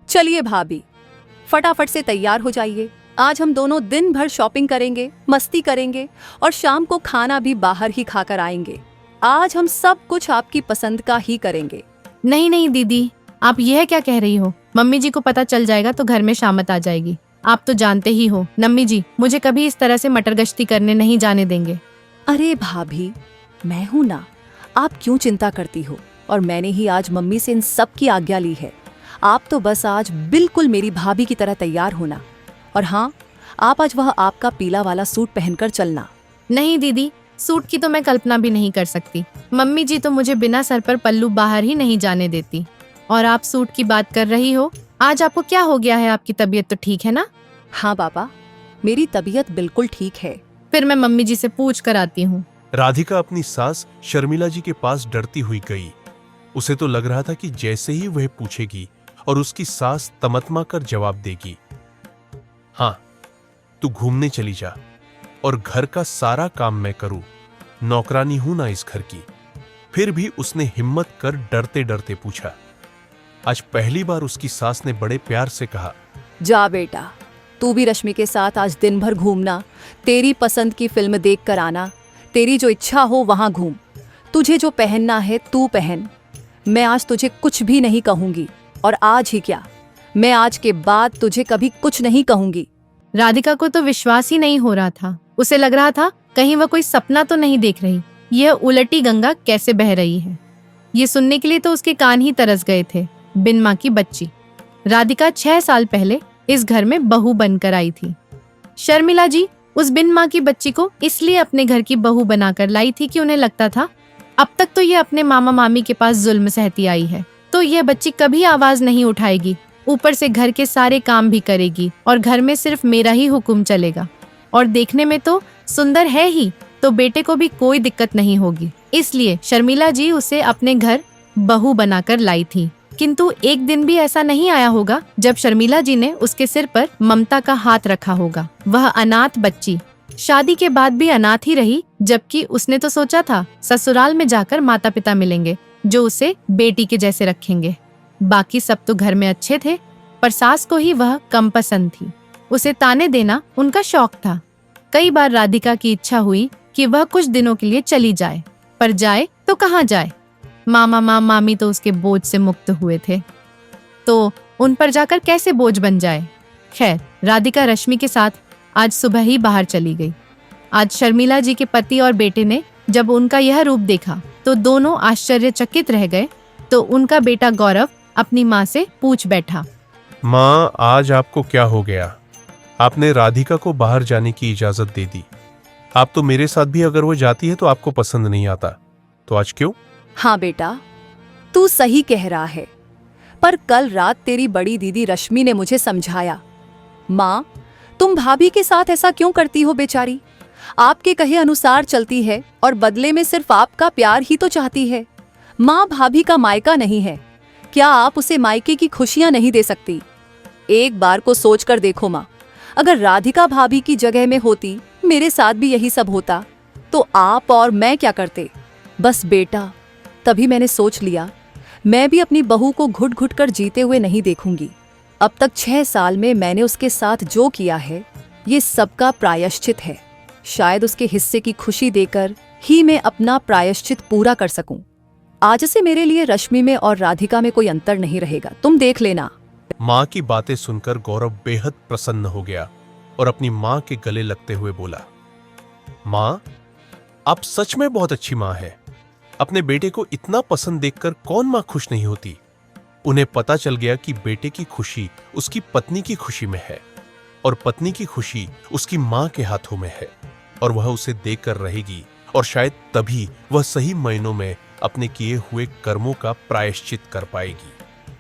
चलिए भाभी, फटाफट से तैयार हो जाइए। आज हम दोनों दिन भर शॉपिंग करेंगे, मस्ती करेंगे और शाम को खाना भी बाहर ही खाकर आएंगे। आज हम सब कुछ आपकी पसंद का ही करेंगे। नहीं नहीं दीदी, आप यह क्या कह रही हो? मम्मी जी को पता चल जाएगा तो घर में शामत आ जाएगी। आप तो जानते ही हो नम्मी जी, मुझे कभी इस तरह से मटर गश्ती करने नहीं जाने देंगे। अरे भाभी, मैं हूं ना, आप क्यों चिंता करती हो? और मैंने ही आज मम्मी से इन सब की आज्ञा ली है। आप तो बस आज बिल्कुल मेरी भाभी की तरह तैयार होना। और हाँ, आप आज वह आपका पीला वाला सूट पहनकर चलना। नहीं दीदी, सूट की तो मैं कल्पना भी नहीं कर सकती। मम्मी जी तो मुझे बिना सर पर पल्लू बाहर ही नहीं जाने देती। और आप सूट की बात कर रही हो? आज आपको क्या हो गया है? आपकी तबीयत तो ठीक है ना? हाँ बाबा, मेरी तबीयत बिल्कुल ठीक है। फिर मैं मम्मी जी से पूछ कर आती हूँ। राधिका अपनी सास शर्मिला जी के पास डरती हुई गई। उसे तो लग रहा था कि जैसे ही वह पूछेगी और उसकी सास तमतमा कर जवाब देगी, हाँ तू घूमने चली जा और घर का सारा काम मैं करूं, नौकरानी हूं ना इस घर की। फिर भी उसने हिम्मत कर डरते डरते पूछा। आज पहली बार उसकी सास ने बड़े प्यार से कहा, जा बेटा, तू भी रश्मि के साथ आज दिन भर घूमना, तेरी पसंद की फिल्म देख कर आना, तेरी जो इच्छा हो वहां घूम, तुझे जो पहनना है तू पहन। मैं आज तुझे कुछ भी नहीं कहूंगी, और आज ही क्या, मैं आज के बाद तुझे कभी कुछ नहीं कहूंगी। राधिका को तो विश्वास ही नहीं हो रहा था। उसे लग रहा था कहीं वह कोई सपना तो नहीं देख रही। यह उलटी गंगा कैसे बह रही है, ये सुनने के लिए तो उसके कान ही तरस गए थे। बिन माँ की बच्ची राधिका 6 साल पहले इस घर में बहू बनकर आई थी। शर्मिला जी उस बिन माँ की बच्ची को इसलिए अपने घर की बहू बनाकर लाई थी कि उन्हें लगता था अब तक तो ये अपने मामा मामी के पास जुल्म सहती आई है, तो यह बच्ची कभी आवाज नहीं उठाएगी, ऊपर से घर के सारे काम भी करेगी और घर में सिर्फ मेरा ही हुक्म चलेगा। और देखने में तो सुंदर है ही, तो बेटे को भी कोई दिक्कत नहीं होगी। इसलिए शर्मिला जी उसे अपने घर बहू बनाकर लाई थी। किंतु एक दिन भी ऐसा नहीं आया होगा जब शर्मिला जी ने उसके सिर पर ममता का हाथ रखा होगा। वह अनाथ बच्ची शादी के बाद भी अनाथ ही रही, जबकि उसने तो सोचा था ससुराल में जाकर माता पिता मिलेंगे जो उसे बेटी के जैसे रखेंगे। बाकी सब तो घर में अच्छे थे, पर सास को ही वह कम पसंद थी। उसे ताने देना उनका शौक था। कई बार राधिका की इच्छा हुई कि वह कुछ दिनों के लिए चली जाए, पर जाए तो कहाँ जाए? मामा मामी तो उसके बोझ से मुक्त हुए थे, तो उन पर जाकर कैसे बोझ बन जाए? खैर, राधिका रश्मि के साथ आज सुबह ही बाहर चली गई। आज शर्मिला जी के पति और बेटे ने जब उनका यह रूप देखा तो दोनों आश्चर्यचकित रह गए। तो उनका बेटा गौरव अपनी माँ से पूछ बैठा, माँ आज आपको क्या हो गया? आपने राधिका को बाहर जाने की इजाजत दे दी। आप तो मेरे साथ भी अगर वो जाती है तो आपको पसंद नहीं आता, तो आज क्यों? हाँ बेटा, तू सही कह रहा है, पर कल रात तेरी बड़ी दीदी रश्मि ने मुझे समझाया। माँ, तुम भाभी के साथ ऐसा क्यों करती हो? बेचारी आपके कहे अनुसार चलती है और बदले में सिर्फ आपका प्यार ही तो चाहती है। माँ भाभी का मायका नहीं है, क्या आप उसे मायके की खुशियां नहीं दे सकती? एक बार को सोच कर देखो माँ, अगर राधिका भाभी की जगह में होती, मेरे साथ भी यही सब होता, तो आप और मैं क्या करते? बस बेटा, तभी मैंने सोच लिया, मैं भी अपनी बहू को घुट घुट कर जीते हुए नहीं देखूंगी। अब तक 6 साल में मैंने उसके साथ जो किया है, ये सबका प्रायश्चित है। शायद उसके हिस्से की खुशी देकर ही मैं अपना प्रायश्चित पूरा कर सकूं। आज से मेरे लिए रश्मि में और राधिका में कोई अंतर नहीं रहेगा, तुम देख लेना। माँ की बातें सुनकर गौरव बेहद प्रसन्न हो गया और अपनी माँ के गले लगते हुए बोला, माँ, आप सच में बहुत अच्छी माँ है। अपने बेटे को इतना पसंद देखकर कौन माँ खुश नहीं होती? उन्हें पता चल गया कि बेटे की खुशी उसकी पत्नी की खुशी में है और पत्नी की खुशी उसकी माँ के हाथों में है, और वह उसे देखकर रहेगी, और शायद तभी वह सही मायनों में अपने किए हुए कर्मों का प्रायश्चित कर पाएगी।